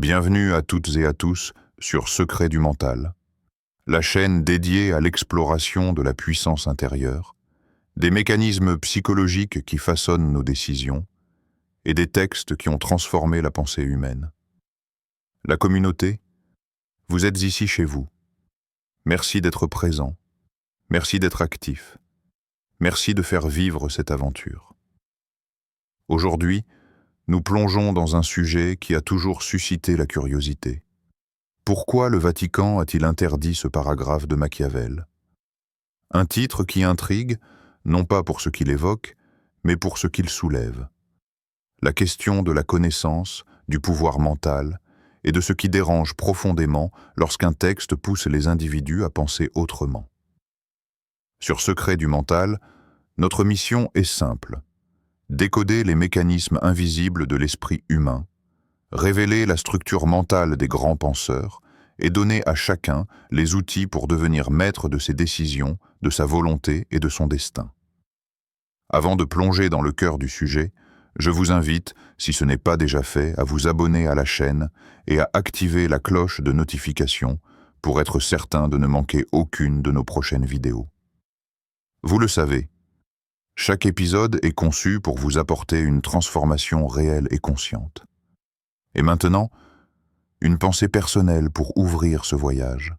Bienvenue à toutes et à tous sur Secrets du mental, la chaîne dédiée à l'exploration de la puissance intérieure, des mécanismes psychologiques qui façonnent nos décisions et des textes qui ont transformé la pensée humaine. La communauté, vous êtes ici chez vous. Merci d'être présent, merci d'être actif, merci de faire vivre cette aventure. Aujourd'hui, nous plongeons dans un sujet qui a toujours suscité la curiosité. Pourquoi le Vatican a-t-il interdit ce paragraphe de Machiavel? Un titre qui intrigue, non pas pour ce qu'il évoque, mais pour ce qu'il soulève. La question de la connaissance, du pouvoir mental, et de ce qui dérange profondément lorsqu'un texte pousse les individus à penser autrement. Sur Secrets du mental, notre mission est simple: décoder les mécanismes invisibles de l'esprit humain, révéler la structure mentale des grands penseurs et donner à chacun les outils pour devenir maître de ses décisions, de sa volonté et de son destin. Avant de plonger dans le cœur du sujet, je vous invite, si ce n'est pas déjà fait, à vous abonner à la chaîne et à activer la cloche de notification pour être certain de ne manquer aucune de nos prochaines vidéos. Vous le savez, chaque épisode est conçu pour vous apporter une transformation réelle et consciente. Et maintenant, une pensée personnelle pour ouvrir ce voyage.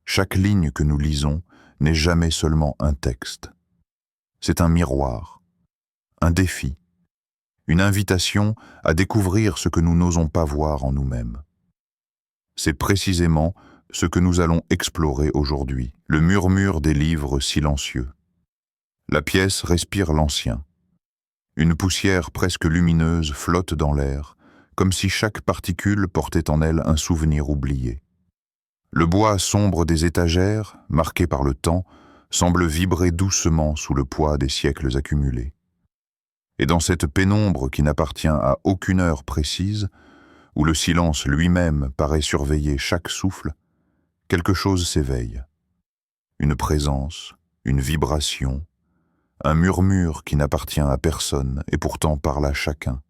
Chaque ligne que nous lisons n'est jamais seulement un texte. C'est un miroir, un défi, une invitation à découvrir ce que nous n'osons pas voir en nous-mêmes. C'est précisément ce que nous allons explorer aujourd'hui, le murmure des livres silencieux. La pièce respire l'ancien. Une poussière presque lumineuse flotte dans l'air, comme si chaque particule portait en elle un souvenir oublié. Le bois sombre des étagères, marqué par le temps, semble vibrer doucement sous le poids des siècles accumulés. Et dans cette pénombre qui n'appartient à aucune heure précise, où le silence lui-même paraît surveiller chaque souffle, quelque chose s'éveille. Une présence, une vibration, un murmure qui n'appartient à personne et pourtant parle à chacun.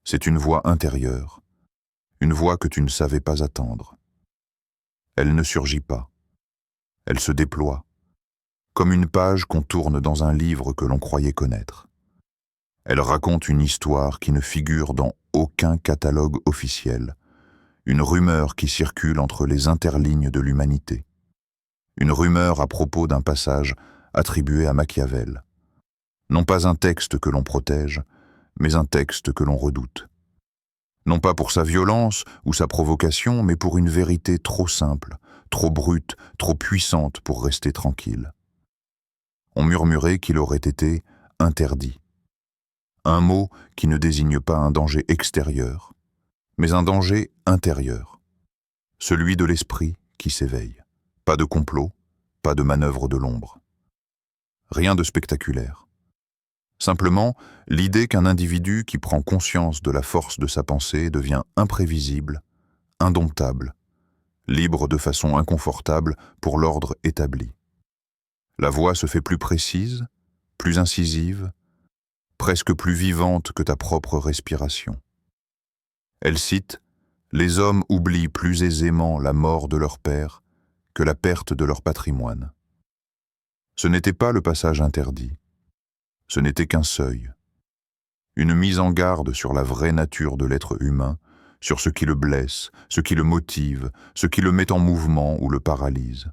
C'est une voix intérieure, une voix que tu ne savais pas attendre. Elle ne surgit pas, elle se déploie, comme une page qu'on tourne dans un livre que l'on croyait connaître. Elle raconte une histoire qui ne figure dans aucun catalogue officiel, une rumeur qui circule entre les interlignes de l'humanité, une rumeur à propos d'un passage attribué à Machiavel. Non pas un texte que l'on protège, mais un texte que l'on redoute. Non pas pour sa violence ou sa provocation, mais pour une vérité trop simple, trop brute, trop puissante pour rester tranquille. On murmurait qu'il aurait été interdit. Un mot qui ne désigne pas un danger extérieur, mais un danger intérieur. Celui de l'esprit qui s'éveille. Pas de complot, pas de manœuvre de l'ombre. Rien de spectaculaire. Simplement, l'idée qu'un individu qui prend conscience de la force de sa pensée devient imprévisible, indomptable, libre de façon inconfortable pour l'ordre établi. La voix se fait plus précise, plus incisive, presque plus vivante que ta propre respiration. Elle cite « Les hommes oublient plus aisément la mort de leur père que la perte de leur patrimoine ». Ce n'était pas le passage interdit. Ce n'était qu'un seuil, une mise en garde sur la vraie nature de l'être humain, sur ce qui le blesse, ce qui le motive, ce qui le met en mouvement ou le paralyse.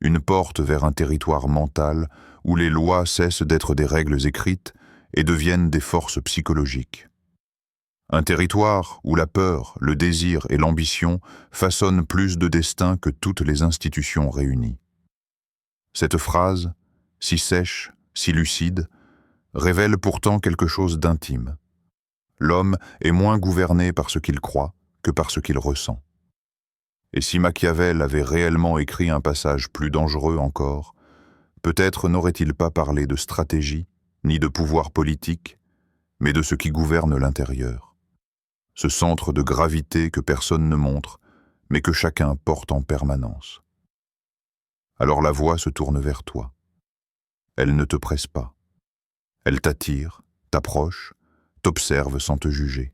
Une porte vers un territoire mental où les lois cessent d'être des règles écrites et deviennent des forces psychologiques. Un territoire où la peur, le désir et l'ambition façonnent plus de destin que toutes les institutions réunies. Cette phrase, si sèche, si lucide, révèle pourtant quelque chose d'intime. L'homme est moins gouverné par ce qu'il croit que par ce qu'il ressent. Et si Machiavel avait réellement écrit un passage plus dangereux encore, peut-être n'aurait-il pas parlé de stratégie, ni de pouvoir politique, mais de ce qui gouverne l'intérieur. Ce centre de gravité que personne ne montre, mais que chacun porte en permanence. Alors la voix se tourne vers toi. Elle ne te presse pas. Elle t'attire, t'approche, t'observe sans te juger.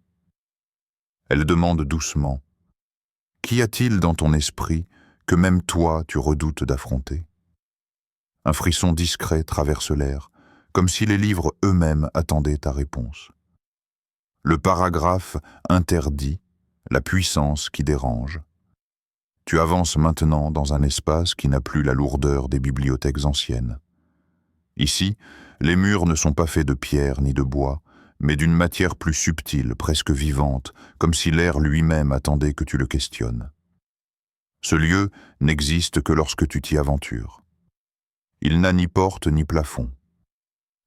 Elle demande doucement: qu'y a-t-il dans ton esprit que même toi tu redoutes d'affronter? Un frisson discret traverse l'air, comme si les livres eux-mêmes attendaient ta réponse. Le paragraphe interdit, la puissance qui dérange. Tu avances maintenant dans un espace qui n'a plus la lourdeur des bibliothèques anciennes. Ici, les murs ne sont pas faits de pierre ni de bois, mais d'une matière plus subtile, presque vivante, comme si l'air lui-même attendait que tu le questionnes. Ce lieu n'existe que lorsque tu t'y aventures. Il n'a ni porte ni plafond.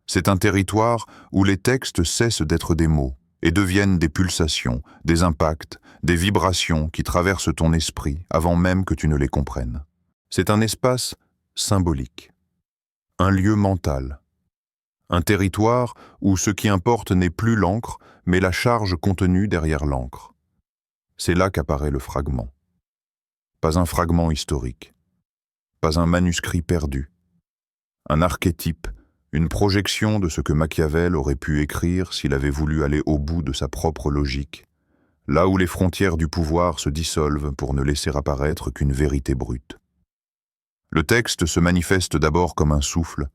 C'est un territoire où les textes cessent d'être des mots et deviennent des pulsations, des impacts, des vibrations qui traversent ton esprit avant même que tu ne les comprennes. C'est un espace symbolique, un lieu mental, un territoire où ce qui importe n'est plus l'encre, mais la charge contenue derrière l'encre. C'est là qu'apparaît le fragment. Pas un fragment historique, pas un manuscrit perdu, un archétype, une projection de ce que Machiavel aurait pu écrire s'il avait voulu aller au bout de sa propre logique, là où les frontières du pouvoir se dissolvent pour ne laisser apparaître qu'une vérité brute. Le texte se manifeste d'abord comme un souffle,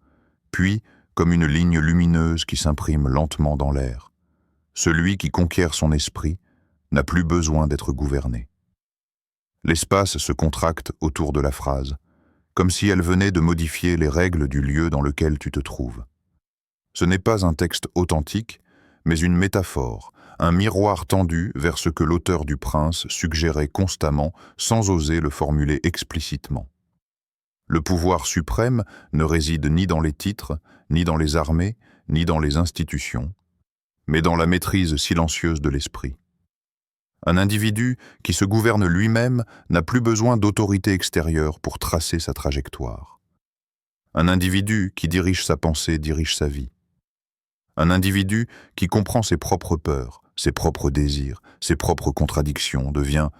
puis comme une ligne lumineuse qui s'imprime lentement dans l'air. Celui qui conquiert son esprit n'a plus besoin d'être gouverné. L'espace se contracte autour de la phrase, comme si elle venait de modifier les règles du lieu dans lequel tu te trouves. Ce n'est pas un texte authentique, mais une métaphore, un miroir tendu vers ce que l'auteur du Prince suggérait constamment sans oser le formuler explicitement. Le pouvoir suprême ne réside ni dans les titres, ni dans les armées, ni dans les institutions, mais dans la maîtrise silencieuse de l'esprit. Un individu qui se gouverne lui-même n'a plus besoin d'autorité extérieure pour tracer sa trajectoire. Un individu qui dirige sa pensée dirige sa vie. Un individu qui comprend ses propres peurs, ses propres désirs, ses propres contradictions devient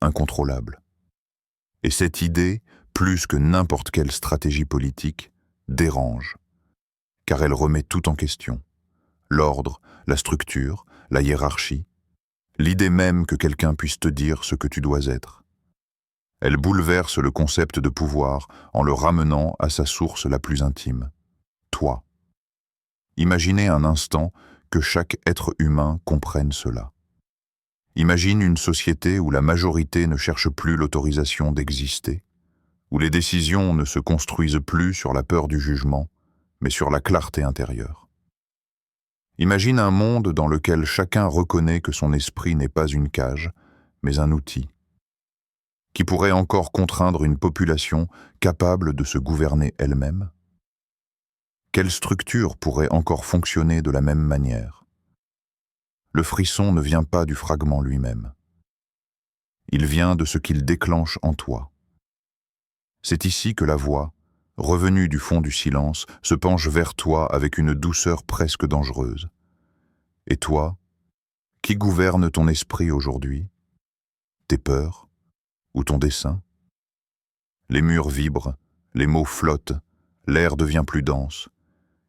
incontrôlable. Et cette idée, plus que n'importe quelle stratégie politique, dérange, car elle remet tout en question. L'ordre, la structure, la hiérarchie, l'idée même que quelqu'un puisse te dire ce que tu dois être. Elle bouleverse le concept de pouvoir en le ramenant à sa source la plus intime, toi. Imaginez un instant que chaque être humain comprenne cela. Imagine une société où la majorité ne cherche plus l'autorisation d'exister, où les décisions ne se construisent plus sur la peur du jugement, mais sur la clarté intérieure. Imagine un monde dans lequel chacun reconnaît que son esprit n'est pas une cage, mais un outil, qui pourrait encore contraindre une population capable de se gouverner elle-même. Quelle structure pourrait encore fonctionner de la même manière? Le frisson ne vient pas du fragment lui-même. Il vient de ce qu'il déclenche en toi. C'est ici que la voix, revenue du fond du silence, se penche vers toi avec une douceur presque dangereuse. Et toi, qui gouverne ton esprit aujourd'hui? Tes peurs ou ton dessein? Les murs vibrent, les mots flottent, l'air devient plus dense.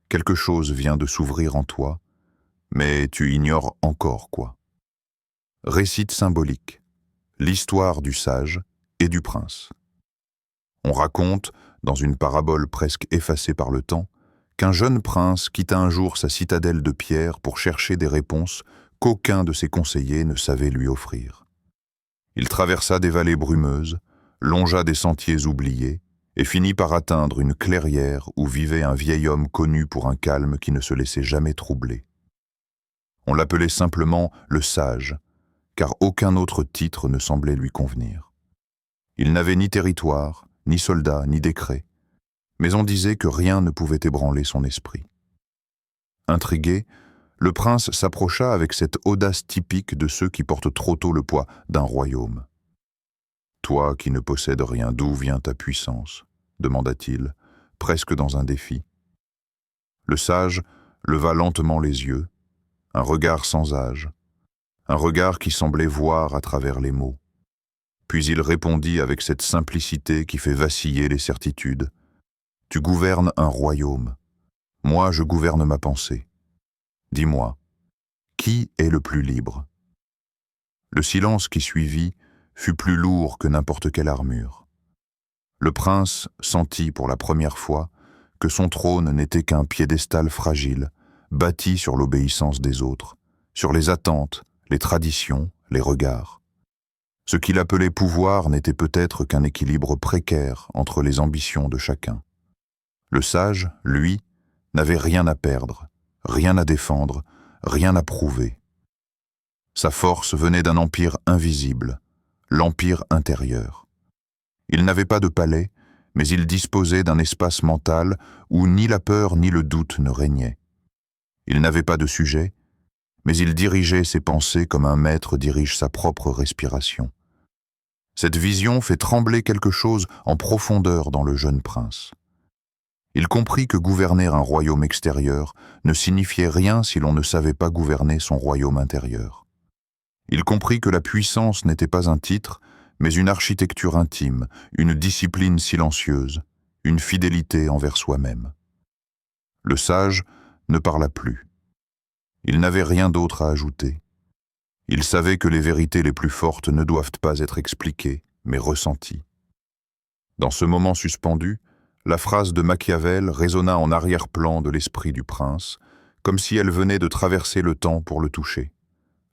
Quelque chose vient de s'ouvrir en toi, mais tu ignores encore quoi. Récit symbolique, l'histoire du sage et du prince. On raconte, dans une parabole presque effacée par le temps, qu'un jeune prince quitta un jour sa citadelle de pierre pour chercher des réponses qu'aucun de ses conseillers ne savait lui offrir. Il traversa des vallées brumeuses, longea des sentiers oubliés, et finit par atteindre une clairière où vivait un vieil homme connu pour un calme qui ne se laissait jamais troubler. On l'appelait simplement le sage, car aucun autre titre ne semblait lui convenir. Il n'avait ni territoire, ni soldats, ni décrets, mais on disait que rien ne pouvait ébranler son esprit. Intrigué, le prince s'approcha avec cette audace typique de ceux qui portent trop tôt le poids d'un royaume. « Toi qui ne possèdes rien, d'où vient ta puissance ?» demanda-t-il, presque dans un défi. Le sage leva lentement les yeux, un regard sans âge, un regard qui semblait voir à travers les mots. Puis il répondit avec cette simplicité qui fait vaciller les certitudes. « Tu gouvernes un royaume. Moi, je gouverne ma pensée. Dis-moi, qui est le plus libre ? Le silence qui suivit fut plus lourd que n'importe quelle armure. Le prince sentit pour la première fois que son trône n'était qu'un piédestal fragile, bâti sur l'obéissance des autres, sur les attentes, les traditions, les regards. Ce qu'il appelait pouvoir n'était peut-être qu'un équilibre précaire entre les ambitions de chacun. Le sage, lui, n'avait rien à perdre, rien à défendre, rien à prouver. Sa force venait d'un empire invisible, l'empire intérieur. Il n'avait pas de palais, mais il disposait d'un espace mental où ni la peur ni le doute ne régnaient. Il n'avait pas de sujet, mais il dirigeait ses pensées comme un maître dirige sa propre respiration. Cette vision fait trembler quelque chose en profondeur dans le jeune prince. Il comprit que gouverner un royaume extérieur ne signifiait rien si l'on ne savait pas gouverner son royaume intérieur. Il comprit que la puissance n'était pas un titre, mais une architecture intime, une discipline silencieuse, une fidélité envers soi-même. Le sage ne parla plus. Il n'avait rien d'autre à ajouter. Il savait que les vérités les plus fortes ne doivent pas être expliquées, mais ressenties. Dans ce moment suspendu, la phrase de Machiavel résonna en arrière-plan de l'esprit du prince, comme si elle venait de traverser le temps pour le toucher.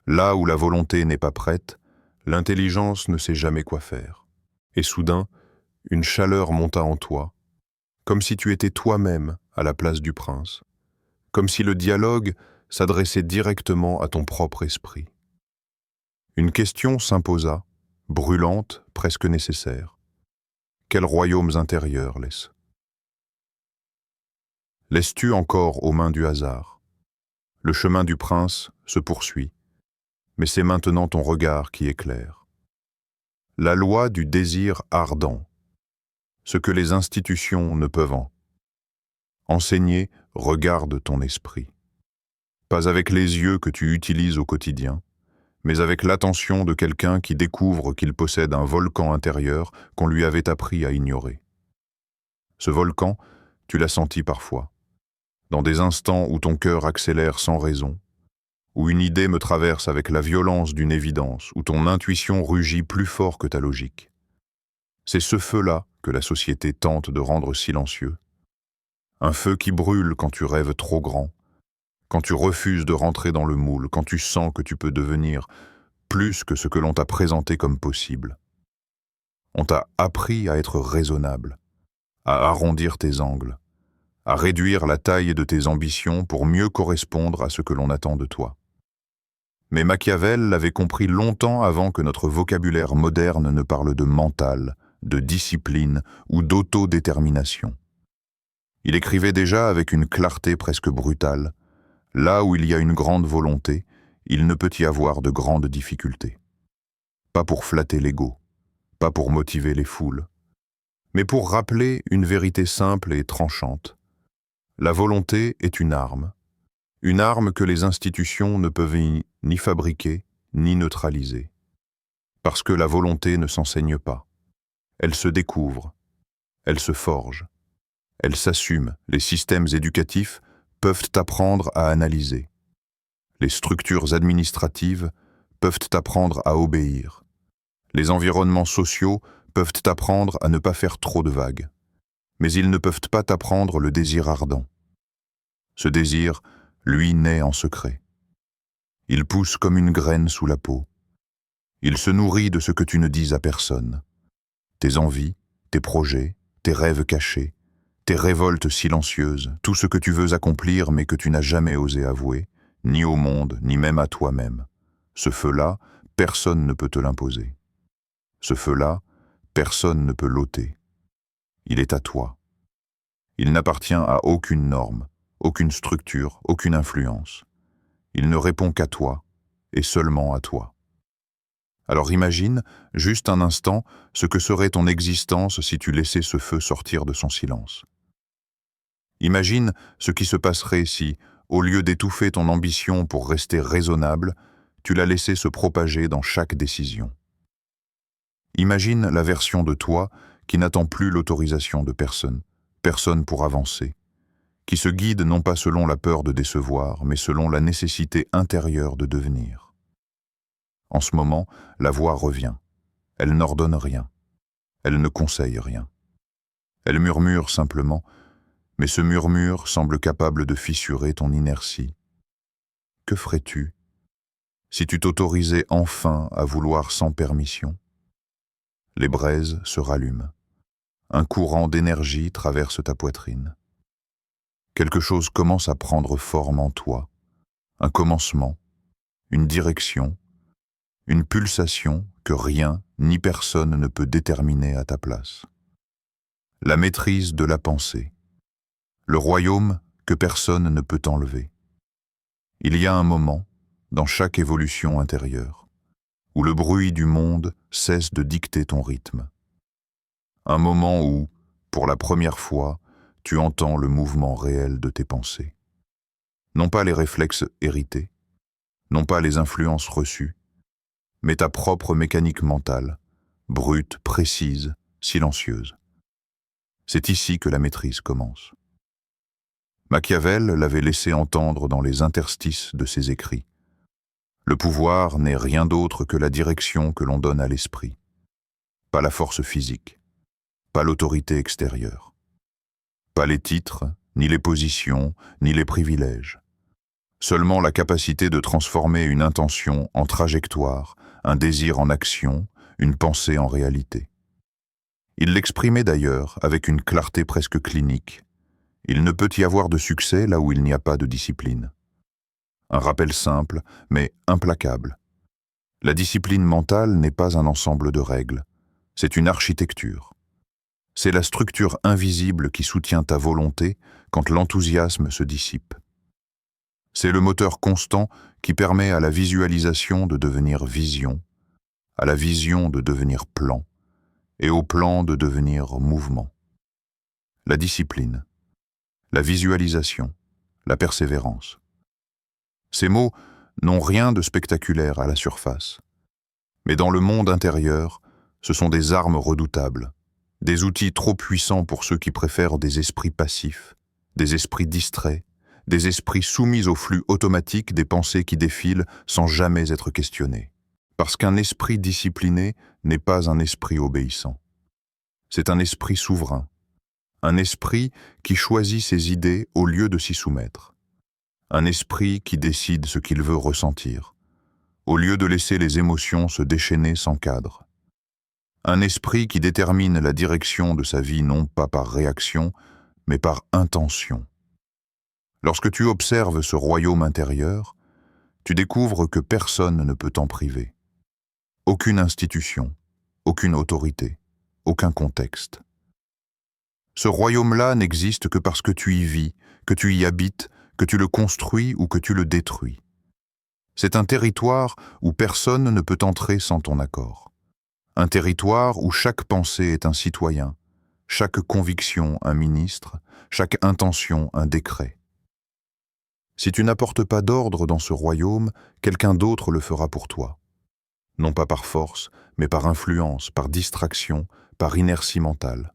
Là où la volonté n'est pas prête, l'intelligence ne sait jamais quoi faire. Et soudain, une chaleur monta en toi, comme si tu étais toi-même à la place du prince, comme si le dialogue s'adressait directement à ton propre esprit. Une question s'imposa, brûlante, presque nécessaire. Quels royaumes intérieurs laisses-tu encore aux mains du hasard? Le chemin du prince se poursuit, mais c'est maintenant ton regard qui éclaire. La loi du désir ardent, ce que les institutions ne peuvent enseigner, regarde ton esprit. Pas avec les yeux que tu utilises au quotidien, mais avec l'attention de quelqu'un qui découvre qu'il possède un volcan intérieur qu'on lui avait appris à ignorer. Ce volcan, tu l'as senti parfois, dans des instants où ton cœur accélère sans raison, où une idée me traverse avec la violence d'une évidence, où ton intuition rugit plus fort que ta logique. C'est ce feu-là que la société tente de rendre silencieux. Un feu qui brûle quand tu rêves trop grand, quand tu refuses de rentrer dans le moule, quand tu sens que tu peux devenir plus que ce que l'on t'a présenté comme possible. On t'a appris à être raisonnable, à arrondir tes angles, à réduire la taille de tes ambitions pour mieux correspondre à ce que l'on attend de toi. Mais Machiavel l'avait compris longtemps avant que notre vocabulaire moderne ne parle de mental, de discipline ou d'autodétermination. Il écrivait déjà avec une clarté presque brutale: là où il y a une grande volonté, il ne peut y avoir de grandes difficultés. Pas pour flatter l'ego, pas pour motiver les foules, mais pour rappeler une vérité simple et tranchante. La volonté est une arme que les institutions ne peuvent ni fabriquer, ni neutraliser. Parce que la volonté ne s'enseigne pas. Elle se découvre, elle se forge, elle s'assume. Les systèmes éducatifs peuvent t'apprendre à analyser. Les structures administratives peuvent t'apprendre à obéir. Les environnements sociaux peuvent t'apprendre à ne pas faire trop de vagues. Mais ils ne peuvent pas t'apprendre le désir ardent. Ce désir, lui, naît en secret. Il pousse comme une graine sous la peau. Il se nourrit de ce que tu ne dis à personne. Tes envies, tes projets, tes rêves cachés, tes révoltes silencieuses, tout ce que tu veux accomplir mais que tu n'as jamais osé avouer, ni au monde, ni même à toi-même. Ce feu-là, personne ne peut te l'imposer. Ce feu-là, personne ne peut l'ôter. Il est à toi. Il n'appartient à aucune norme, aucune structure, aucune influence. Il ne répond qu'à toi, et seulement à toi. Alors imagine, juste un instant, ce que serait ton existence si tu laissais ce feu sortir de son silence. Imagine ce qui se passerait si, au lieu d'étouffer ton ambition pour rester raisonnable, tu la laissais se propager dans chaque décision. Imagine la version de toi qui n'attend plus l'autorisation de personne, personne pour avancer, qui se guide non pas selon la peur de décevoir, mais selon la nécessité intérieure de devenir. En ce moment, la voix revient. Elle n'ordonne rien. Elle ne conseille rien. Elle murmure simplement, mais ce murmure semble capable de fissurer ton inertie. Que ferais-tu si tu t'autorisais enfin à vouloir sans permission? Les braises se rallument. Un courant d'énergie traverse ta poitrine. Quelque chose commence à prendre forme en toi. Un commencement, une direction, une pulsation que rien ni personne ne peut déterminer à ta place. La maîtrise de la pensée. Le royaume que personne ne peut enlever. Il y a un moment, dans chaque évolution intérieure, où le bruit du monde cesse de dicter ton rythme. Un moment où, pour la première fois, tu entends le mouvement réel de tes pensées. Non pas les réflexes hérités, non pas les influences reçues, mais ta propre mécanique mentale, brute, précise, silencieuse. C'est ici que la maîtrise commence. Machiavel l'avait laissé entendre dans les interstices de ses écrits. Le pouvoir n'est rien d'autre que la direction que l'on donne à l'esprit, pas la force physique, pas l'autorité extérieure, pas les titres, ni les positions, ni les privilèges. Seulement la capacité de transformer une intention en trajectoire, un désir en action, une pensée en réalité. Il l'exprimait d'ailleurs avec une clarté presque clinique. Il ne peut y avoir de succès là où il n'y a pas de discipline. Un rappel simple, mais implacable. La discipline mentale n'est pas un ensemble de règles, c'est une architecture. C'est la structure invisible qui soutient ta volonté quand l'enthousiasme se dissipe. C'est le moteur constant qui permet à la visualisation de devenir vision, à la vision de devenir plan, et au plan de devenir mouvement. La discipline, la visualisation, la persévérance. Ces mots n'ont rien de spectaculaire à la surface. Mais dans le monde intérieur, ce sont des armes redoutables, des outils trop puissants pour ceux qui préfèrent des esprits passifs, des esprits distraits, des esprits soumis au flux automatique des pensées qui défilent sans jamais être questionnés. Parce qu'un esprit discipliné n'est pas un esprit obéissant. C'est un esprit souverain, un esprit qui choisit ses idées au lieu de s'y soumettre. Un esprit qui décide ce qu'il veut ressentir, au lieu de laisser les émotions se déchaîner sans cadre. Un esprit qui détermine la direction de sa vie non pas par réaction, mais par intention. Lorsque tu observes ce royaume intérieur, tu découvres que personne ne peut t'en priver. Aucune institution, aucune autorité, aucun contexte. Ce royaume-là n'existe que parce que tu y vis, que tu y habites, que tu le construis ou que tu le détruis. C'est un territoire où personne ne peut entrer sans ton accord. Un territoire où chaque pensée est un citoyen, chaque conviction un ministre, chaque intention un décret. Si tu n'apportes pas d'ordre dans ce royaume, quelqu'un d'autre le fera pour toi. Non pas par force, mais par influence, par distraction, par inertie mentale.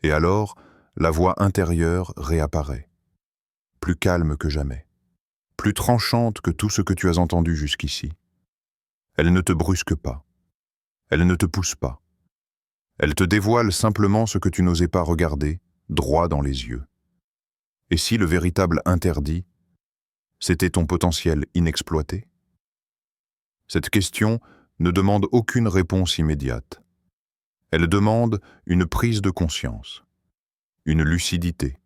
Et alors, la voix intérieure réapparaît. Plus calme que jamais, plus tranchante que tout ce que tu as entendu jusqu'ici. Elle ne te brusque pas, elle ne te pousse pas. Elle te dévoile simplement ce que tu n'osais pas regarder, droit dans les yeux. Et si le véritable interdit, c'était ton potentiel inexploité? Cette question ne demande aucune réponse immédiate. Elle demande une prise de conscience, une lucidité,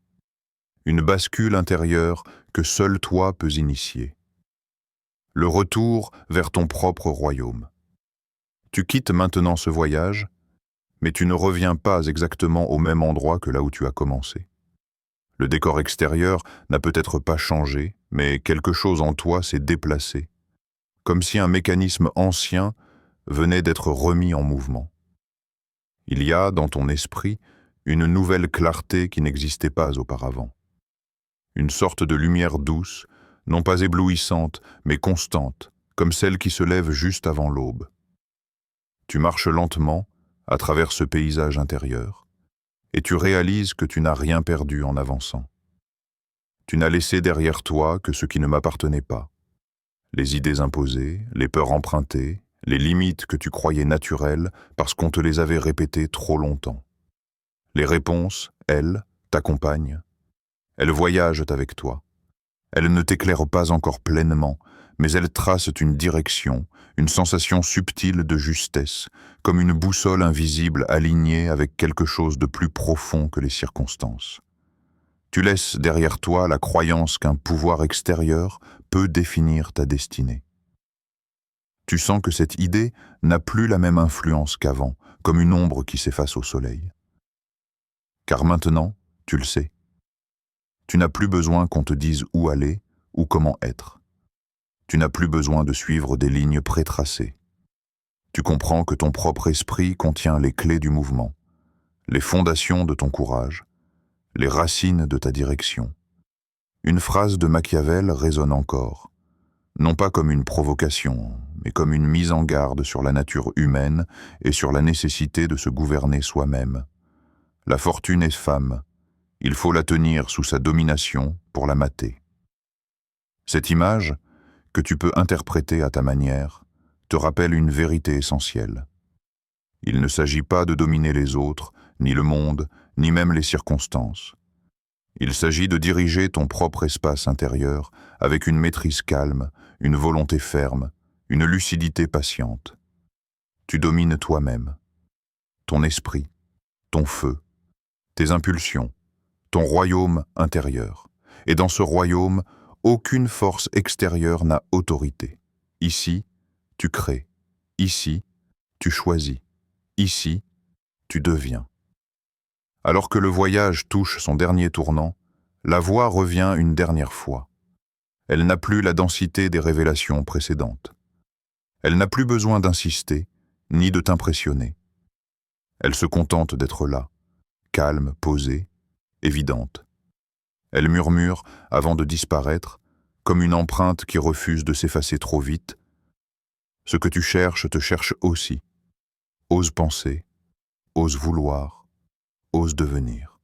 une bascule intérieure que seul toi peux initier. Le retour vers ton propre royaume. Tu quittes maintenant ce voyage, mais tu ne reviens pas exactement au même endroit que là où tu as commencé. Le décor extérieur n'a peut-être pas changé, mais quelque chose en toi s'est déplacé, comme si un mécanisme ancien venait d'être remis en mouvement. Il y a, dans ton esprit, une nouvelle clarté qui n'existait pas auparavant. Une sorte de lumière douce, non pas éblouissante, mais constante, comme celle qui se lève juste avant l'aube. Tu marches lentement à travers ce paysage intérieur, et tu réalises que tu n'as rien perdu en avançant. Tu n'as laissé derrière toi que ce qui ne m'appartenait pas. Les idées imposées, les peurs empruntées, les limites que tu croyais naturelles parce qu'on te les avait répétées trop longtemps. Les réponses, elles, t'accompagnent. Elles voyagent avec toi. Elles ne t'éclairent pas encore pleinement, mais elles tracent une direction, une sensation subtile de justesse, comme une boussole invisible alignée avec quelque chose de plus profond que les circonstances. Tu laisses derrière toi la croyance qu'un pouvoir extérieur peut définir ta destinée. Tu sens que cette idée n'a plus la même influence qu'avant, comme une ombre qui s'efface au soleil. Car maintenant, tu le sais. Tu n'as plus besoin qu'on te dise où aller ou comment être. Tu n'as plus besoin de suivre des lignes prétracées. Tu comprends que ton propre esprit contient les clés du mouvement, les fondations de ton courage, les racines de ta direction. Une phrase de Machiavel résonne encore, non pas comme une provocation, mais comme une mise en garde sur la nature humaine et sur la nécessité de se gouverner soi-même. La fortune est femme, il faut la tenir sous sa domination pour la mater. Cette image, que tu peux interpréter à ta manière, te rappelle une vérité essentielle. Il ne s'agit pas de dominer les autres, ni le monde, ni même les circonstances. Il s'agit de diriger ton propre espace intérieur avec une maîtrise calme, une volonté ferme, une lucidité patiente. Tu domines toi-même, ton esprit, ton feu, tes impulsions, ton royaume intérieur. Et dans ce royaume, aucune force extérieure n'a autorité. Ici, tu crées. Ici, tu choisis. Ici, tu deviens. Alors que le voyage touche son dernier tournant, la voix revient une dernière fois. Elle n'a plus la densité des révélations précédentes. Elle n'a plus besoin d'insister, ni de t'impressionner. Elle se contente d'être là, calme, posée, évidente. Elle murmure avant de disparaître, comme une empreinte qui refuse de s'effacer trop vite. Ce que tu cherches te cherche aussi. Ose penser, ose vouloir, ose devenir.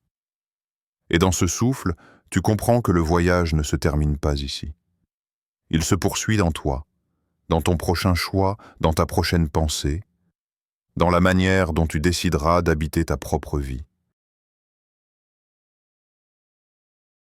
Et dans ce souffle, tu comprends que le voyage ne se termine pas ici. Il se poursuit dans toi, dans ton prochain choix, dans ta prochaine pensée, dans la manière dont tu décideras d'habiter ta propre vie.